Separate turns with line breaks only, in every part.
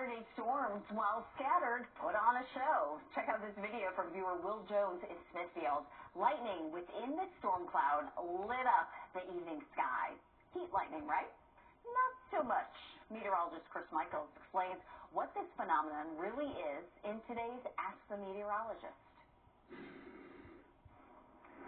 Saturday storms, while scattered, put on a show. Check out this video from viewer Will Jones in Smithfield. Lightning within the storm cloud lit up the evening sky. Heat lightning, right? Not so much. Meteorologist Chris Michaels explains what this phenomenon really is in today's Ask the Meteorologist.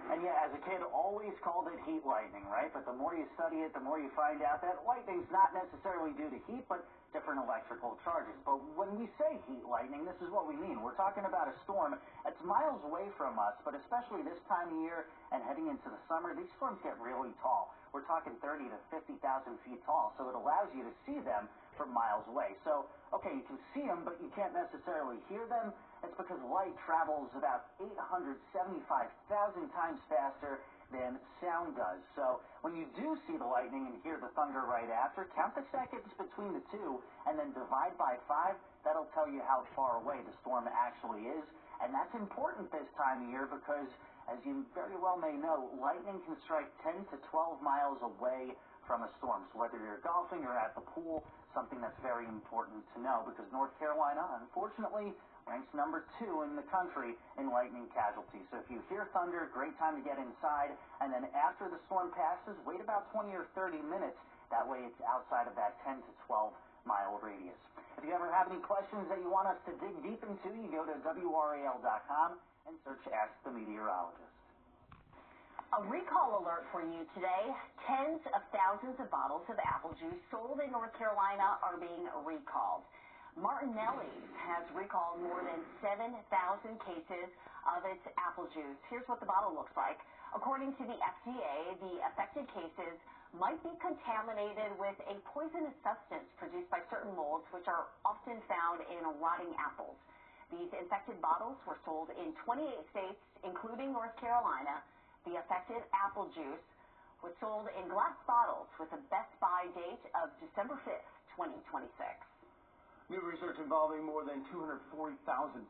And yeah, as a kid, always called it heat lightning, right? But the more you study it, the more you find out that lightning's not necessarily due to heat, but different electrical charges. But when we say heat lightning, this is what we mean. We're talking about a storm that's miles away from us, but especially this time of year and heading into the summer, these storms get really tall. We're talking 30 to 50,000 feet tall, so it allows you to see them from miles away. So, okay, you can see them, but you can't necessarily hear them. It's because light travels about 875,000 times faster than sound does. So when you do see the lightning and hear the thunder right after, count the seconds between the two and then divide by 5. That'll tell you how far away the storm actually is. And that's important this time of year because, as you very well may know, lightning can strike 10 to 12 miles away from a storm. So whether you're golfing or at the pool, something that's very important to know because North Carolina, unfortunately, ranks number 2 in the country in lightning casualties. So if you hear thunder, great time to get inside. And then after the storm passes, wait about 20 or 30 minutes. That way it's outside of that 10 to 12 mile radius. If you ever have any questions that you want us to dig deep into, you go to WRAL.com and search Ask the Meteorologist.
A recall alert for you today. Tens of thousands of bottles of apple juice sold in North Carolina are being recalled. Martinelli's has recalled more than 7,000 cases of its apple juice. Here's what the bottle looks like. According to the FDA, the affected cases might be contaminated with a poisonous substance produced by certain molds, which are often found in rotting apples. These infected bottles were sold in 28 states, including North Carolina. The affected apple juice was sold in glass bottles with a Best Buy date of December 5th, 2026.
New research involving more than 240,000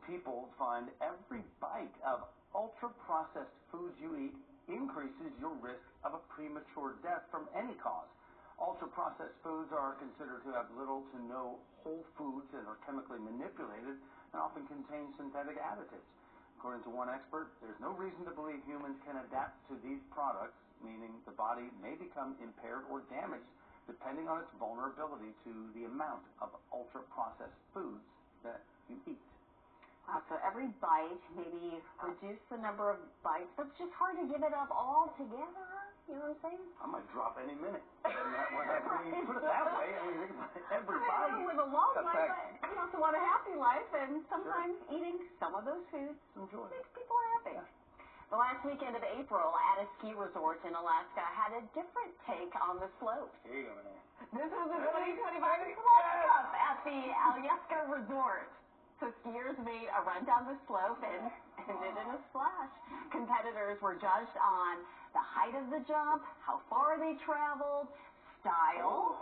people find every bite of ultra-processed foods you eat increases your risk of a premature death from any cause. Ultra-processed foods are considered to have little to no whole foods and are chemically manipulated and often contain synthetic additives. According to one expert, there's no reason to believe humans can adapt to these products, meaning the body may become impaired or damaged depending on its vulnerability to the amount of ultra-processed foods that you eat.
Wow, so every bite, maybe reduce the number of bites, but it's just hard to give it up all together, you know what I'm saying?
I might drop any minute. When you put it that way, I mean, every bite.
With a long life, but you also want a happy life, and sometimes eating some of those foods makes people happy. Yeah. The last weekend of April at a ski resort in Alaska had a different take on the slopes.
Here you go, Renee.
This was the 2025 Slope Cup at the Alaska Resort. So skiers made a run down the slope and ended in a splash. Competitors were judged on the height of the jump, how far they traveled, style,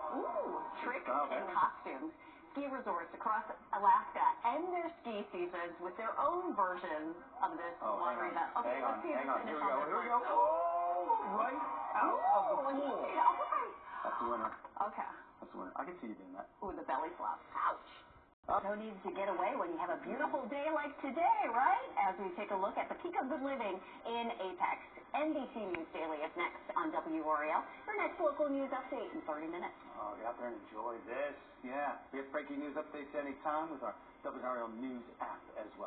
tricks, and costumes. Ski resorts across Alaska end their ski seasons with their own version of this water event. Okay, let's see the finish on this one.
Here we go. Oh, right out of the pool.
Okay.
That's the winner.
Okay.
That's the winner. I can see you doing that.
Ooh, the belly flop. Ouch. No need to get away when you have a beautiful day like today, right? As we take a look at the peak of the living in Apex. NBC News Daily is next on WRAL. Your next local news update in 30 minutes.
Oh, get out there and enjoy this. Yeah. We have breaking news updates anytime with our WRAL News app as well.